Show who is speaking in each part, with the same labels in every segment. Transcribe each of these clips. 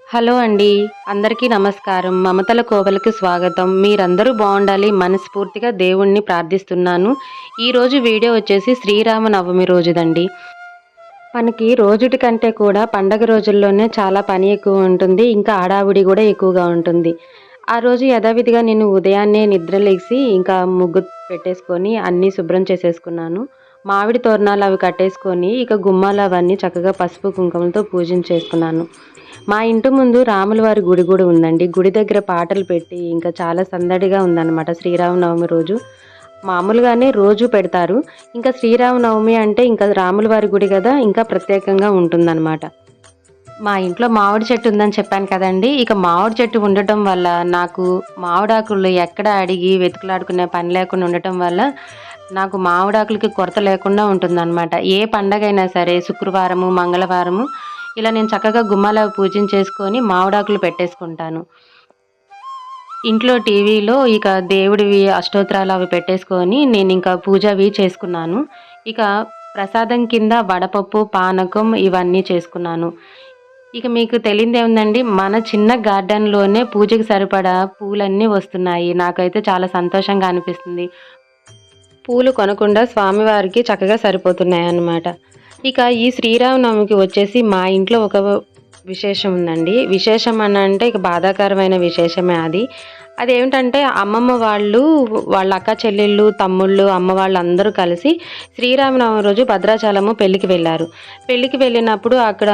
Speaker 1: Hello అండి. అందరికీ నమస్కారం. మమతల కోవెలకి స్వాగతం. మీరందరూ బావుండాలి మనస్ఫూర్తిగా దేవుణ్ణి ప్రార్థిస్తున్నాను. ఈరోజు వీడియో వచ్చేసి శ్రీరామనవమి రోజుదండి. మనకి రోజుటి కంటే కూడా పండగ రోజుల్లోనే చాలా పని ఎక్కువ ఉంటుంది. ఇంకా హడావిడి గూడా ఎక్కువగా ఉంటుంది. ఆ రోజు యథావిధిగా నేను ఉదయాన్నే నిద్ర లెగిసి ఇంకా ముగ్గు పెట్టేసుకొని అన్నీ శుభ్రం చేసేసుకున్నాను. మామిడి తోరణాలు అవి కట్టేసుకొని ఇక గుమ్మాలు అవన్నీ చక్కగా పసుపు, కుంకుమలతో పూజించేసుకున్నాను. మా ఇంటి ముందు రాముల వారి గుడి గూడా ఉందండి. గుడి దగ్గర పాటలు పెట్టి ఇంకా చాలా సందడిగా ఉందన్నమాట శ్రీరామనవమి రోజు. మామూలుగానే రోజు పెడతారు. ఇంకా శ్రీరామనవమి అంటే ఇంకా రాముల వారి గుడి గదా! ఇంకా ప్రత్యేకంగా ఉంటుందన్నమాట. మా ఇంట్లో మామిడి చెట్టు ఉందని చెప్పాను కదండీ! ఇక మామిడి చెట్టు ఉండటం వల్ల నాకు మామిడాకులు ఎక్కడ అడిగి వెతుకులాడుకునే పని లేకుండా ఉండటం వల్ల నాకు మామిడాకులకి కొరత లేకుండా ఉంటుందన్నమాట. ఏ పండగైనా సరే శుక్రవారము, మంగళవారము ఇలా నేను చక్కగా గుమ్మాలవి పూజించేసుకొని మామిడాకులు పెట్టేసుకుంటాను. ఇంట్లో టీవీలో ఇక దేవుడివి అష్టోత్తరాలు అవి పెట్టేసుకొని నేనింకా పూజ అవి చేసుకున్నాను. ఇక ప్రసాదం కింద వడపప్పు, పానకం ఇవన్నీ చేసుకున్నాను. ఇక మీకు తెలియనిదేముందండి, మన చిన్న గార్డెన్‌లోనే పూజకి సరిపడా పూలన్నీ వస్తున్నాయి. నాకైతే చాలా సంతోషంగా అనిపిస్తుంది. పూలు కొనకుండా స్వామివారికి చక్కగా సరిపోతున్నాయన్నమాట. ఇక ఈ శ్రీరామనవమికి వచ్చేసి మా ఇంట్లో ఒక విశేషం ఉందండి. విశేషం అనంటే ఇక బాధాకరమైన విశేషమే అది. అదేమిటంటే అమ్మమ్మ వాళ్ళు, వాళ్ళ అక్క చెల్లెళ్ళు, తమ్ముళ్ళు, అమ్మ వాళ్ళందరూ కలిసి శ్రీరామనవమి రోజు భద్రాచలము పెళ్ళికి వెళ్లారు. పెళ్ళికి వెళ్ళినప్పుడు అక్కడ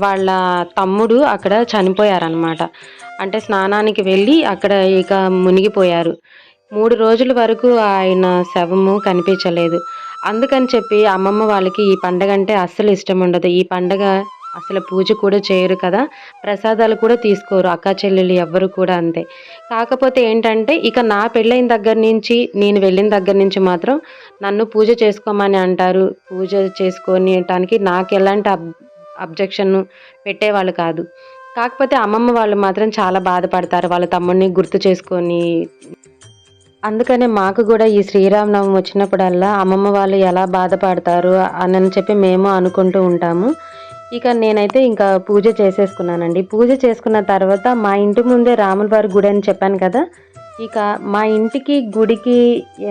Speaker 1: వాళ్ళ తమ్ముడు అక్కడ చనిపోయారనమాట. అంటే స్నానానికి వెళ్ళి అక్కడ ఇక మునిగిపోయారు. 3 రోజుల వరకు ఆయన శవము కనిపించలేదు. అందుకని చెప్పి అమ్మమ్మ వాళ్ళకి ఈ పండగంటే అస్సలు ఇష్టముండదు. ఈ పండగ అసలు పూజ కూడా చేయరు కదా! ప్రసాదాలు కూడా తీసుకోరు. అక్కా చెల్లెళ్ళు ఎవ్వరు కూడా అంతే. కాకపోతే ఏంటంటే ఇక నా పెళ్ళైన దగ్గర నుంచి, నేను వెళ్ళిన దగ్గర నుంచి మాత్రం నన్ను పూజ చేసుకోమని అంటారు. పూజ చేసుకోనీయటానికి నాకెలాంటి అబ్జెక్షన్ పెట్టేవాళ్ళు కాదు. కాకపోతే అమ్మమ్మ వాళ్ళు మాత్రం చాలా బాధపడతారు. వాళ్ళ తమ్ముడిని గుర్తు చేసుకొని అందుకనే మాకు గూడా ఈ శ్రీరామనవమి వచ్చినప్పుడల్లా అమ్మమ్మ వాళ్ళు ఎలా బాధపడతారు అనని చెప్పి మేము అనుకుంటూ ఉంటాము. ఇక నేనైతే ఇంకా పూజ చేసేసుకున్నానండి. పూజ చేసుకున్న తర్వాత మా ఇంటి ముందే రాముల వారి గుడి అని చెప్పాను కదా! ఇక మా ఇంటికి గుడికి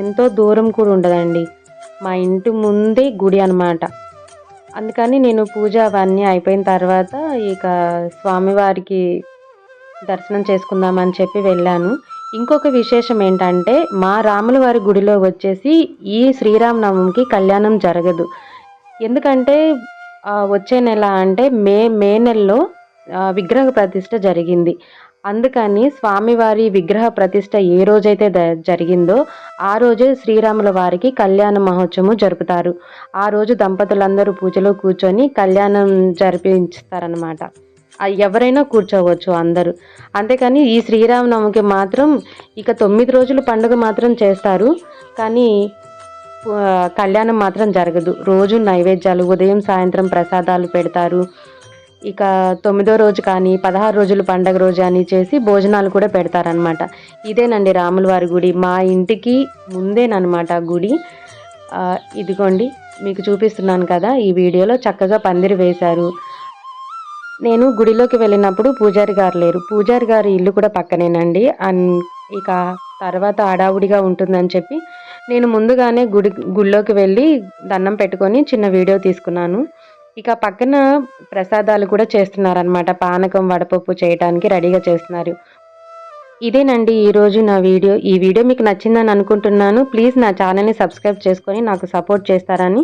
Speaker 1: ఎంతో దూరం కూడా ఉండదండి. మా ఇంటి ముందే గుడి అనమాట. అందుకని నేను పూజ అవన్నీ అయిపోయిన తర్వాత ఇక స్వామివారికి దర్శనం చేసుకుందామని చెప్పి వెళ్ళాను. ఇంకొక విశేషం ఏంటంటే, మా రాముల వారి గుడిలో వచ్చేసి ఈ శ్రీరామనవమికి కళ్యాణం జరగదు. ఎందుకంటే వచ్చే నెల అంటే మే నెలలో విగ్రహ ప్రతిష్ఠ జరిగింది. అందుకని స్వామివారి విగ్రహ ప్రతిష్ఠ ఏ రోజైతే జరిగిందో ఆ రోజే శ్రీరాముల వారికి కళ్యాణ మహోత్సవం జరుపుతారు. ఆ రోజు దంపతులందరూ పూజలో కూర్చొని కళ్యాణం జరిపించుతారనమాట. ఎవరైనా కూర్చోవచ్చు అందరూ. అంతేకాని ఈ శ్రీరామనవమికి మాత్రం ఇక 9 రోజులు పండుగ మాత్రం చేస్తారు. కానీ కళ్యాణం మాత్రం జరగదు. రోజు నైవేద్యాలు ఉదయం, సాయంత్రం ప్రసాదాలు పెడతారు. ఇక 9వ రోజు కానీ, 16 రోజులు పండగ రోజు అని చేసి భోజనాలు కూడా పెడతారనమాట. ఇదేనండి రాముల వారి గుడి. మా ఇంటికి ముందేననమాట గుడి. ఇదిగోండి మీకు చూపిస్తున్నాను కదా! ఈ వీడియోలో చక్కగా పందిరి వేశారు. నేను గుడిలోకి వెళ్ళినప్పుడు పూజారి గారు లేరు. పూజారి గారి ఇల్లు కూడా పక్కనేనండి. ఇక తర్వాత హడావుడిగా ఉంటుందని చెప్పి నేను ముందుగానే గుడిలోకి వెళ్ళి దండం పెట్టుకొని చిన్న వీడియో తీసుకున్నాను. ఇక పక్కన ప్రసాదాలు కూడా చేస్తున్నారనమాట. పానకం, వడపప్పు చేయటానికి రెడీగా చేస్తున్నారు. ఇదేనండి ఈరోజు నా వీడియో. ఈ వీడియో మీకు నచ్చిందని అనుకుంటున్నాను. ప్లీజ్ నా ఛానల్‌ని సబ్స్క్రైబ్ చేసుకొని నాకు సపోర్ట్ చేస్తారని